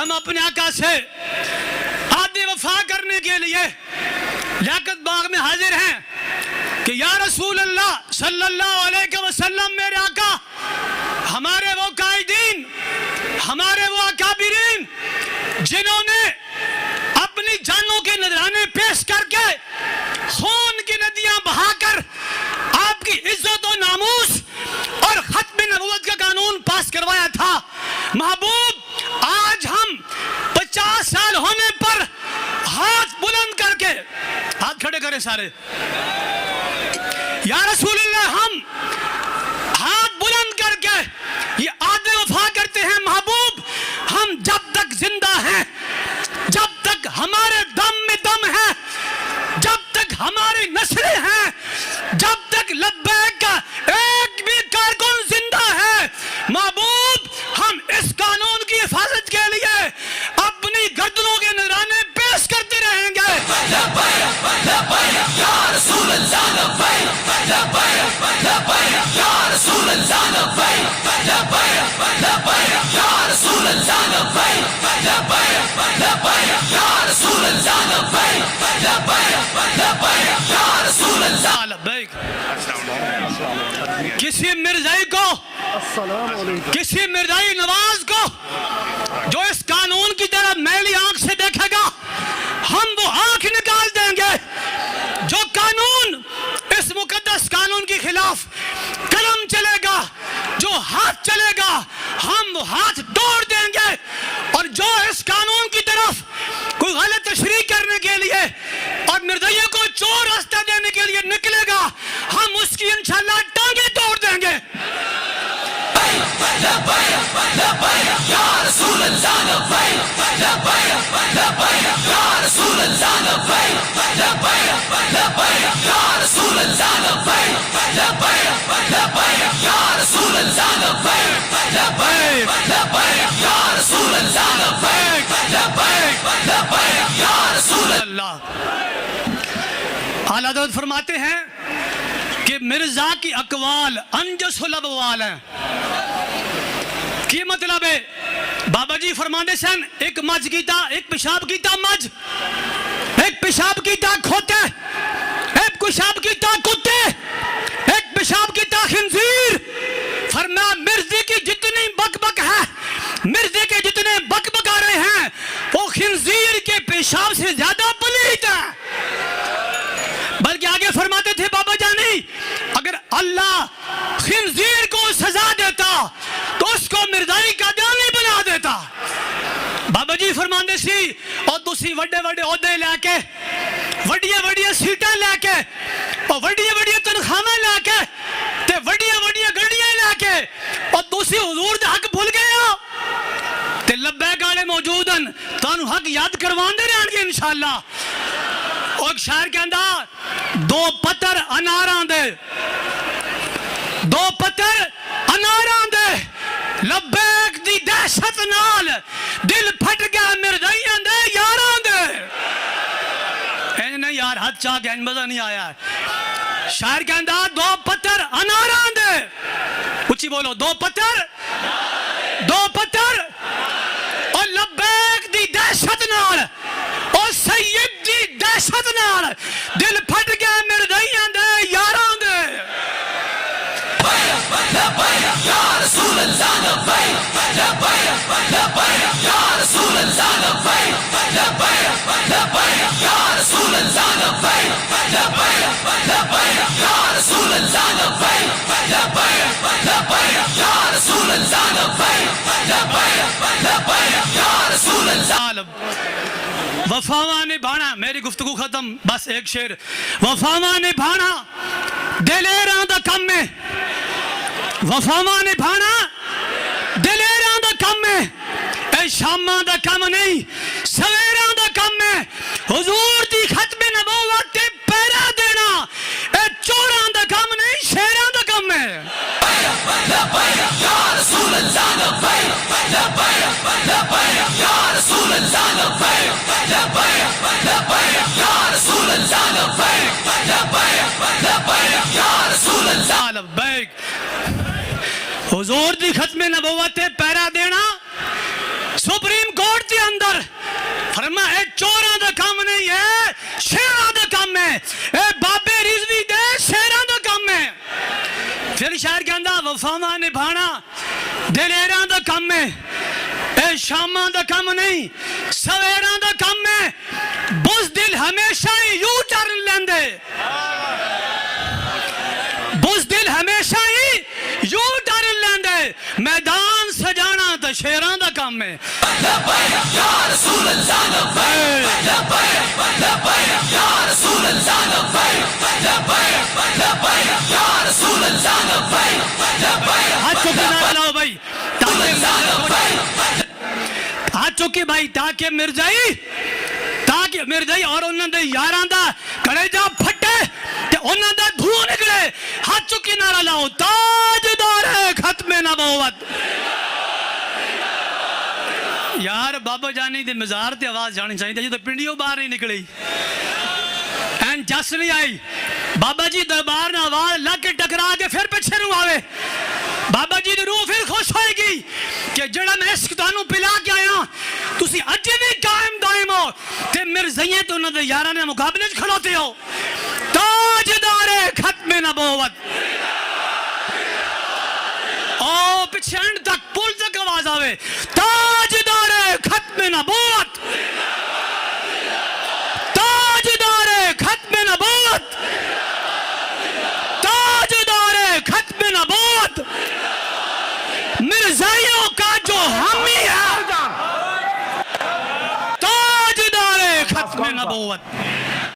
ہم اپنے آقا سے عہد وفا کرنے کے لیے لیاقت باغ میں حاضر ہیں کہ یا رسول اللہ صلی اللہ علیہ وسلم، میرے آقا، ہمارے وہ قائدین، ہمارے وہ اکابرین جنہوں نے اپنی جانوں کے نذرانے پیش کر کے خون کی ندیاں بہا کر آپ کی عزت و ناموس اور ختم نبوت کا قانون پاس کروایا تھا، محبوب آج ہم 50 سال ہونے پر ہاتھ بلند کر کے، ہاتھ کھڑے کریں سارے، یا رسول اللہ، ہم ہاتھ بلند کر کے یہ عہد وفا کرتے ہیں، محبوب ہم جب تک زندہ ہیں، جب تک ہمارے دم میں دم ہے، جب تک ہماری نسلیں ہیں، جب تک لبیک کا ایک بھی کارکن زندہ ہے، محبوب ہم اس قانون کی حفاظت کے لیے اپنی گردنوں کے نذرانے پیش کرتے رہیں گے۔ کسی مرزائی کو، کسی مرزائی نواز کو جو اس قانون کی طرف میلی آنکھ سے دیکھے گا، ہم وہ آنکھ نکال دیں گے۔ جو قانون اس مقدس قانون کے خلاف قلم چلے گا، جو ہاتھ چلے گا، ہم وہ ہاتھ توڑ دیں گے، اور جو اس قانون کی طرف کوئی غلط تشریح کرنے کے لیے اور مرزائیوں کو چور راستہ دینے کے لیے نکلے گا، ہم اس کی انشاءاللہ ٹانگیں توڑ دیں گے۔ اعلیٰ حضرت فرماتے ہیں کہ مرزا کی اقوال انجس الابوال ہیں۔ کی مطلب ہے؟ بابا جی فرماندے سن ایک مجھ کیتا، ایک پیشاب کیتا مجھ، ایک پیشاب کیتا کھوتے، ایک پیشاب کیتا کتے، ایک پیشاب کیتا خنزیر۔ فرمایا مرزے کی جتنی بک بک ہے، مرزے کے جتنے بک بکارے ہیں، وہ خنزیر کے پیشاب سے زیادہ پلیت ہے۔ بلکہ آگے فرماتے تھے بابا جانی، اگر اللہ خنزیر کو سزا دیتا تو اس کو مرزائی کا قادیانی بنا دیتا۔ بابا جی فرماندے سی اور تسی وڈے وڈے عہدے لے کے، وڈیاں وڈیاں سیٹاں لے کے، اور وڈیاں وڈیاں تنخواہیں لے کے، تے وڈیاں وڈیاں گڈیاں لے کے، اور تسی حضور دے حق بھول گئے ہو، تے لبیک والے موجود ہیں، تانوں حق یاد کرواندے رہن گے انشاءاللہ۔ اور ایک شاعر کہندا، دو پتر اناراں دے، دو پتر اناراں دے، لبیک دی دہشت نال دل پھٹ گیا مرزائیاں دے یاراں دے۔ نہیں یار ہاتھ چاہ کے مزہ نہیں آیا۔ شاعر کہندا دو پتر اناراں دے، اچھی بولو، دو پتر، دو پتر، اور لبیک دی دہشت نال، اور سید دی دہشت نال دل پھٹ گیا مرزائیاں دے یاراں دے۔ وفاواں نبھانا، میری گفتگو ختم، بس ایک شعر۔ وفاواں نبھانا دلیراں دا کم ہے، وفاواں نبھانا دلیراں دا کم ہے، اے شاماں دا کم نہیں، سویراں دا کم ہے، حضور دی ختم نبوت تے پیرا دینا، اے چوراں دا کم نہیں، شیراں دا کم ہے۔ حضور دی ختم نبوت پیرا دینا، سپریم کورٹ تے اے بابے رضوی دے شیران دا کم ہے. پھر شاعر کہندا وفاواں نبھانا دلیراں دا کم ہے. اے شاماں دا کم نہیں سویراں دا کم ہے. بزدل ہمیشہ ہی یوں ٹرن لیندے. بزدل ہمیشہ ہی یوں ٹرن لیندے. میدان سجانا تو شیراں دا کم ہے. لبیک یا رسول اللہ لبیک لبیک لبیک یا رسول اللہ لبیک لبیک لبیک یا رسول اللہ لبیک لبیک. ہاتھ چوکی نہ بلاؤ بھائی ہاتھ چوکی بھائی تاکہ مرزائی اور انہوں نے یاراں دا کڑے جا پھٹے تے انہوں دا دھو نکلے. ہاتھ چوکی نہ لاؤ تاجدار ختم نبوت. یار بابا جانی دے مزار تے آواز جانی چاہیے جو تو پنڈیوں باہر نہیں نکلی این جس نہیں آئی. بابا جی دربار نہ آواز لگ کے ٹکرا کے پھر پیچھے نو آوے. بابا جی دی روح پھر خوش ہوئے گی کہ جڑا میں عشق تانوں پلا کے آیا تسی اج بھی قائم دائم ہو تے مرزائیں تو انہاں دے یاراں دے مقابلے وچ کھلوتے ہو. تاجدار ختم نبوت. او پیچھے اینڈ تک پل تک آواز آوے تاجدار ختم نبوت. تاجدار ختم نبوت. تاجدار ختم نبوت. مرزائیوں کا جو حامی ہے تاجدار ختم نبوت.